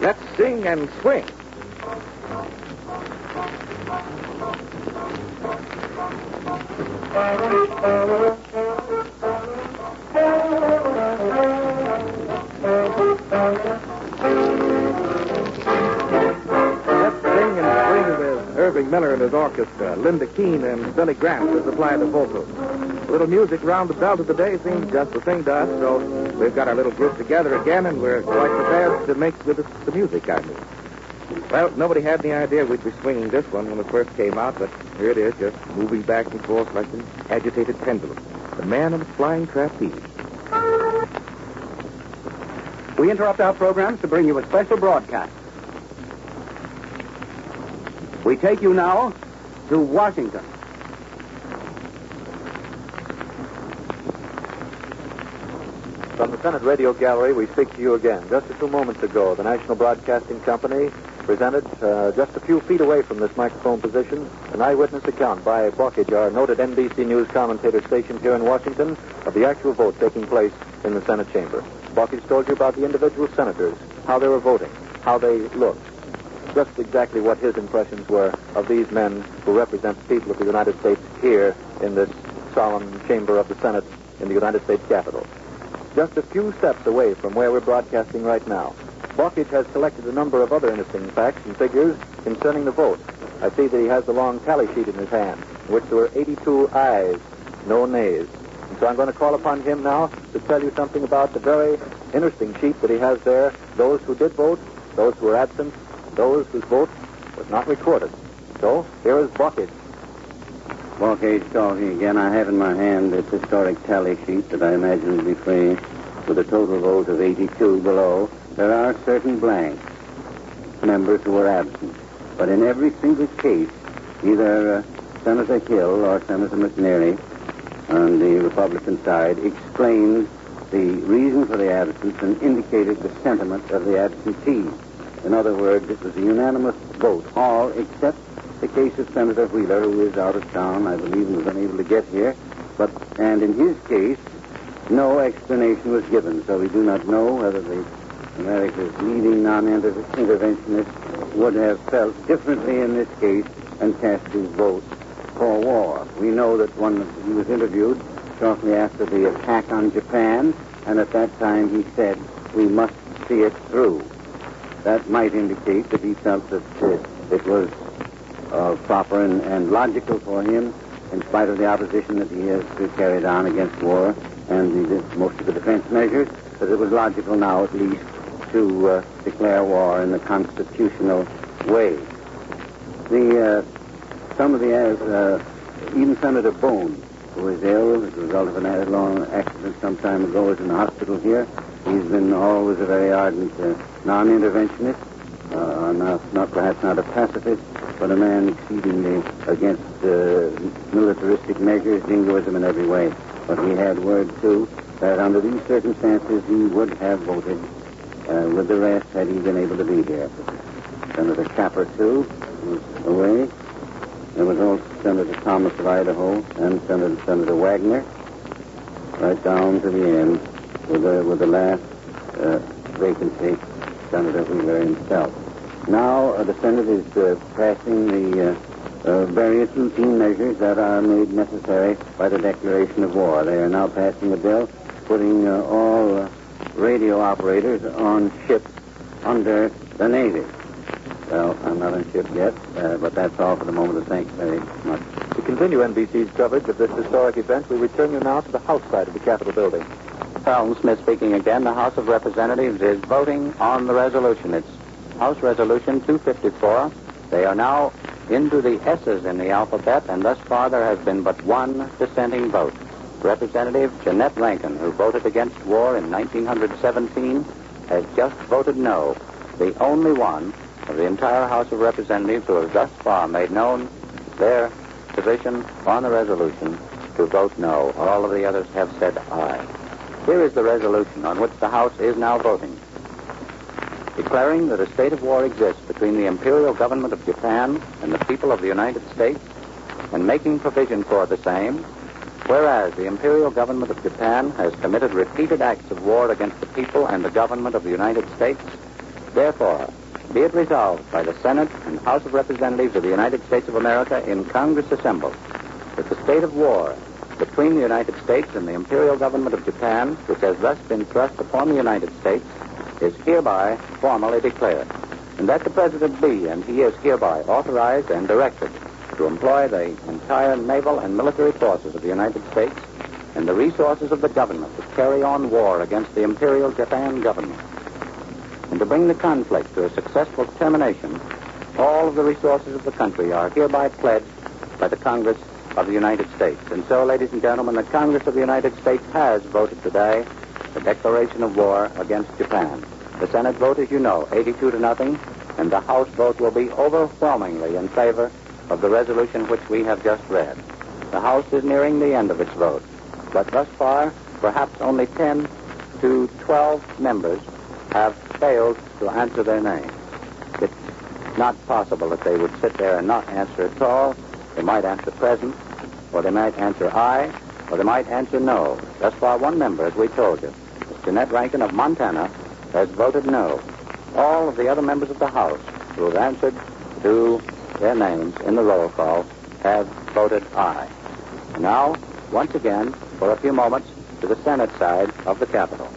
Let's sing and swing. Irving Miller and his orchestra, Linda Keene and Billy Grant to supply the vocals. A little music round the belt of the day seems just the thing to us, so we've got our little group together again, and we're quite prepared to make with the music, I mean. Well, nobody had any idea we'd be swinging this one when it first came out, but here it is, just moving back and forth like an agitated pendulum. The Man on the Flying Trapeze. We interrupt our programs to bring you a special broadcast. We take you now to Washington. From the Senate Radio Gallery, we speak to you again. Just a few moments ago, the National Broadcasting Company presented, just a few feet away from this microphone position, an eyewitness account by Bocage, our noted NBC News commentator stationed here in Washington, of the actual vote taking place in the Senate chamber. Bocage told you about the individual senators, how they were voting, how they looked. Just exactly what his impressions were of these men who represent the people of the United States here in this solemn chamber of the Senate in the United States Capitol. Just a few steps away from where we're broadcasting right now, Bocage has collected a number of other interesting facts and figures concerning the vote. I see that he has the long tally sheet in his hand, in which there were 82 ayes, no nays. And so I'm going to call upon him now to tell you something about the very interesting sheet that he has there, those who did vote, those who were absent, those whose vote was not recorded. So, here is Bocage. Bocage talking again. I have in my hand this historic tally sheet that I imagine will be free with a total vote of 82 below. There are certain blanks, members who were absent. But in every single case, either Senator Hill or Senator McNary on the Republican side explained the reason for the absence and indicated the sentiment of the absentees. In other words, it was a unanimous vote, all except the case of Senator Wheeler, who is out of town, I believe, and was unable to get here. And in his case, no explanation was given, so we do not know whether the America's leading non-interventionist would have felt differently in this case and cast his vote for war. We know that he was interviewed shortly after the attack on Japan, and at that time he said, "We must see it through." That might indicate that he felt that it was proper and logical for him, in spite of the opposition that he has carried on against war and most of the defense measures, that it was logical now at least to declare war in the constitutional way. Even Senator Bone, who is ill as a result of an headlong accident some time ago, is in the hospital here. He's been always a very ardent non-interventionist, perhaps not a pacifist, but a man exceedingly against militaristic measures, jingoism in every way. But he had word, too, that under these circumstances he would have voted with the rest had he been able to be here. Senator Capper, too, was away. There was also Senator Thomas of Idaho and Senator Wagner, right down to the end, with the last vacancy, Senator Wheeler himself. Now the Senate is passing the various routine measures that are made necessary by the declaration of war. They are now passing a bill putting all radio operators on ships under the Navy. Well, I'm not on ship yet, but that's all for the moment. Thanks very much. To continue NBC's coverage of this historic event, we return you now to the House side of the Capitol building. Carlton Smith speaking again. The House of Representatives is voting on the resolution. It's House Resolution 254. They are now into the S's in the alphabet, and thus far there has been but one dissenting vote. Representative Jeanette Rankin, who voted against war in 1917, has just voted no. The only one of the entire House of Representatives who have thus far made known their position on the resolution to vote no. All of the others have said aye. Here is the resolution on which the House is now voting. Declaring that a state of war exists between the imperial government of Japan and the people of the United States, and making provision for the same, whereas the imperial government of Japan has committed repeated acts of war against the people and the government of the United States, Therefore, be it resolved by the Senate and House of Representatives of the United States of America in Congress assembled that the state of war between the United States and the Imperial Government of Japan, which has thus been thrust upon the United States, is hereby formally declared, and that the President be, and he is hereby authorized and directed to employ the entire naval and military forces of the United States and the resources of the government to carry on war against the Imperial Japan government, and to bring the conflict to a successful termination. All of the resources of the country are hereby pledged by the Congress of the United States. And so, ladies and gentlemen, the Congress of the United States has voted today the declaration of war against Japan. The Senate vote, as you know, 82-0, and the House vote will be overwhelmingly in favor of the resolution which we have just read. The House is nearing the end of its vote, but thus far, perhaps only 10 to 12 members have failed to answer their names. It's not possible that they would sit there and not answer at all. They might answer present, or they might answer aye, or they might answer no. Thus far, one member, as we told you, Mr. Ned Rankin of Montana, has voted no. All of the other members of the House who have answered to their names in the roll call have voted aye. And now, once again, for a few moments, to the Senate side of the Capitol.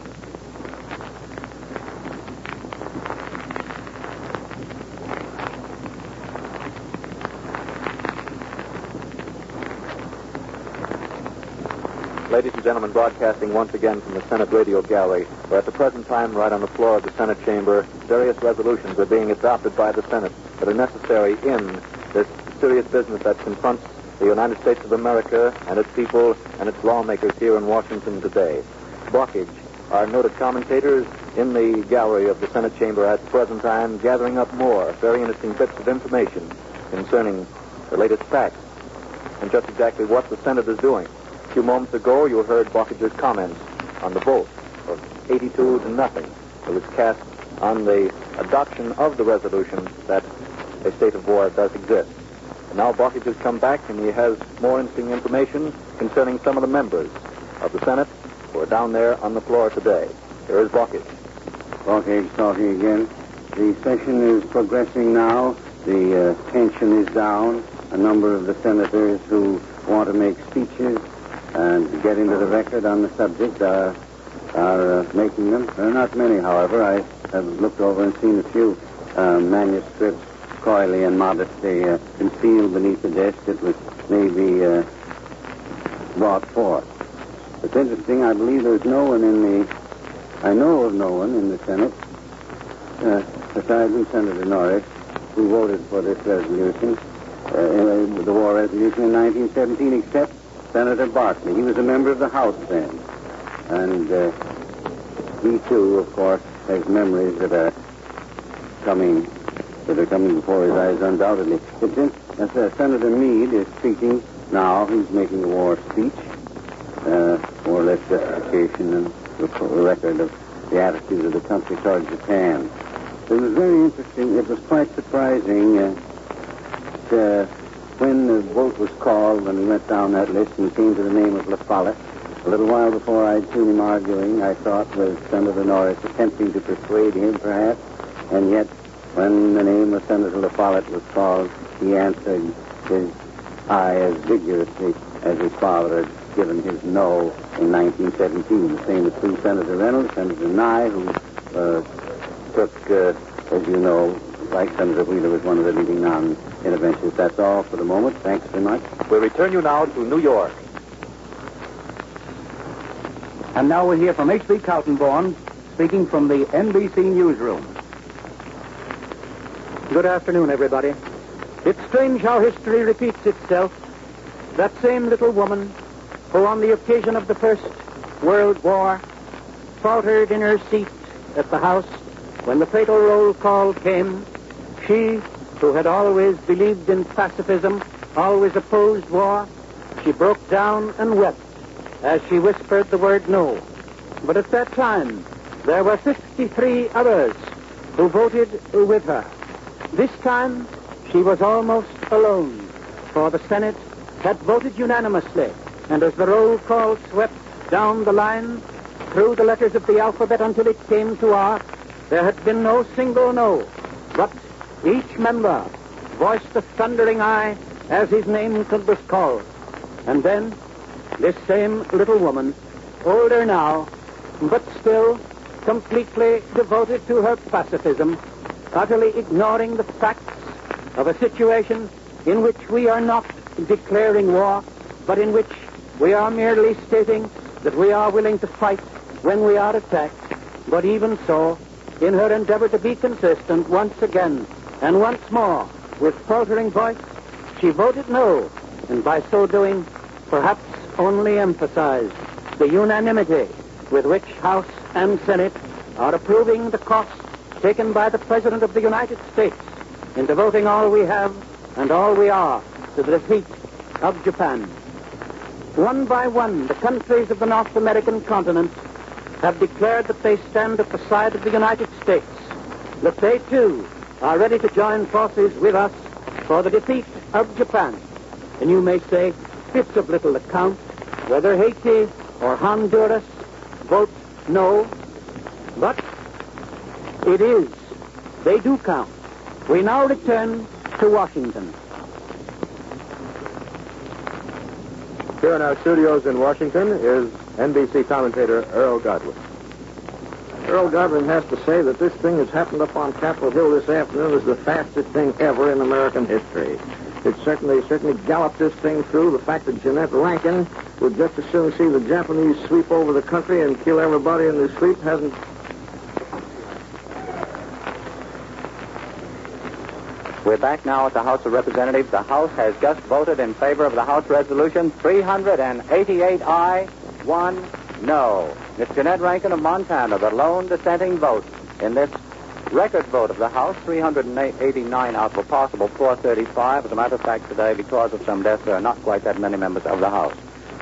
Ladies and gentlemen, broadcasting once again from the Senate Radio Gallery, where at the present time, right on the floor of the Senate chamber, various resolutions are being adopted by the Senate that are necessary in this serious business that confronts the United States of America and its people and its lawmakers here in Washington today. Blockage, our noted commentators in the gallery of the Senate chamber at the present time, gathering up more very interesting bits of information concerning the latest facts and just exactly what the Senate is doing. A few moments ago, you heard Blockage's comments on the vote of 82-0. It was cast on the adoption of the resolution that a state of war does exist. And now Blockage has come back, and he has more interesting information concerning some of the members of the Senate who are down there on the floor today. Here is Blockage. Blockage talking again. The session is progressing now. The tension is down. A number of the senators who want to make speeches and get into the record on the subject are making them. There are not many, however. I have looked over and seen a few manuscripts coyly and modestly concealed beneath the desk that was maybe brought forth. It's interesting. I believe there's no one I know of no one in the Senate, besides Senator Norris, who voted for this resolution, the war resolution in 1917, except Senator Barkley. He was a member of the House then. And he, too, of course, has memories that are coming before his eyes, undoubtedly. Senator Meade is speaking now. He's making a war speech, more or less justification and a record of the attitude of the country towards Japan. It was very interesting. It was quite surprising when the vote was called, when we went down that list and came to the name of La Follette. A little while before I'd seen him arguing, I thought was Senator Norris attempting to persuade him, perhaps, and yet when the name of Senator La Follette was called, he answered his aye as vigorously as his father had given his no in 1917. The same was true Senator Reynolds, Senator Nye, who took, as you know, like Senator Wheeler, was one of the leading non-interventionists. That's all for the moment. Thanks very much. We return you now to New York. And now we'll hear from H.B. Kaltenborn, speaking from the NBC newsroom. Good afternoon, everybody. It's strange how history repeats itself. That same little woman who, on the occasion of the First World War, faltered in her seat at the House when the fatal roll call came, she, who had always believed in pacifism, always opposed war, she broke down and wept as she whispered the word no. But at that time, there were 53 others who voted with her. This time, she was almost alone, for the Senate had voted unanimously, and as the roll call swept down the line, through the letters of the alphabet until it came to R, there had been no single no, but each member voiced a thundering aye as his name was called. And then, this same little woman, older now, but still completely devoted to her pacifism, utterly ignoring the facts of a situation in which we are not declaring war, but in which we are merely stating that we are willing to fight when we are attacked. But even so, in her endeavor to be consistent once again and once more with faltering voice, she voted no, and by so doing, perhaps only emphasized the unanimity with which House and Senate are approving the course taken by the President of the United States in devoting all we have and all we are to the defeat of Japan. One by one, the countries of the North American continent have declared that they stand at the side of the United States, that they, too, are ready to join forces with us for the defeat of Japan. And you may say, it's of little account whether Haiti or Honduras vote no, but it is. They do count. We now return to Washington. Here in our studios in Washington is NBC commentator Earl Godwin. Earl Godwin has to say that this thing that's happened up on Capitol Hill this afternoon is the fastest thing ever in American history. It certainly galloped this thing through. The fact that Jeanette Rankin would just as soon see the Japanese sweep over the country and kill everybody in their sleep hasn't... We're back now at the House of Representatives. The House has just voted in favor of the House resolution, 388 aye, 1 no. Miss Jeanette Rankin of Montana, the lone dissenting vote in this record vote of the House, 389 out of a possible 435. As a matter of fact, today, because of some deaths, there are not quite that many members of the House.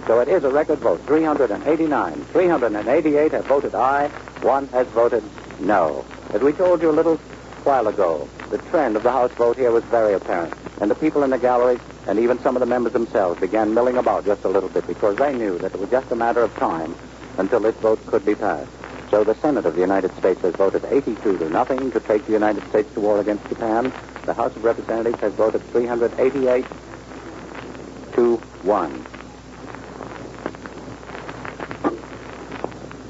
So it is a record vote, 389. 388 have voted aye, 1 has voted no. As we told you a little while ago, the trend of the House vote here was very apparent. And the people in the gallery, and even some of the members themselves, began milling about just a little bit because they knew that it was just a matter of time until this vote could be passed. So the Senate of the United States has voted 82-0 to take the United States to war against Japan. The House of Representatives has voted 388-1.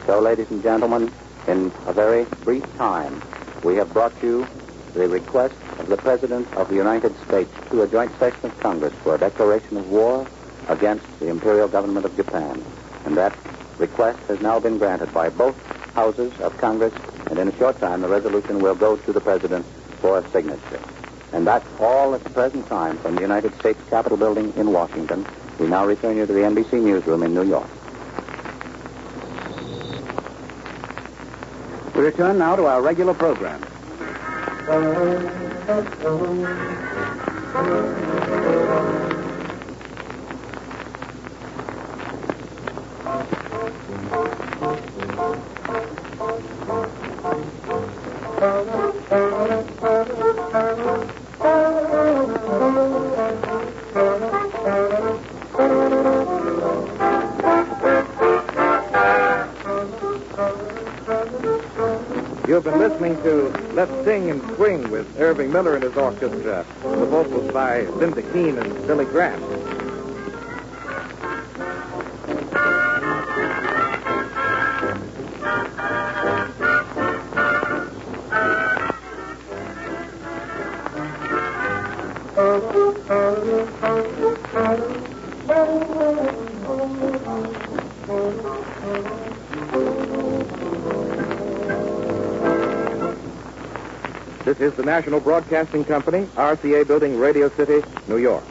So, ladies and gentlemen, in a very brief time, we have brought you the request of the President of the United States to a joint session of Congress for a declaration of war against the imperial government of Japan. And that request has now been granted by both houses of Congress, and in a short time the resolution will go to the President for a signature. And that's all at the present time from the United States Capitol building in Washington. We now return you to the NBC newsroom in New York. We return now to our regular program. You've been listening to Let's Sing and Swing with Irving Miller and his orchestra. The vocals by Linda Keene and Billy Grant. This is the National Broadcasting Company, RCA Building, Radio City, New York.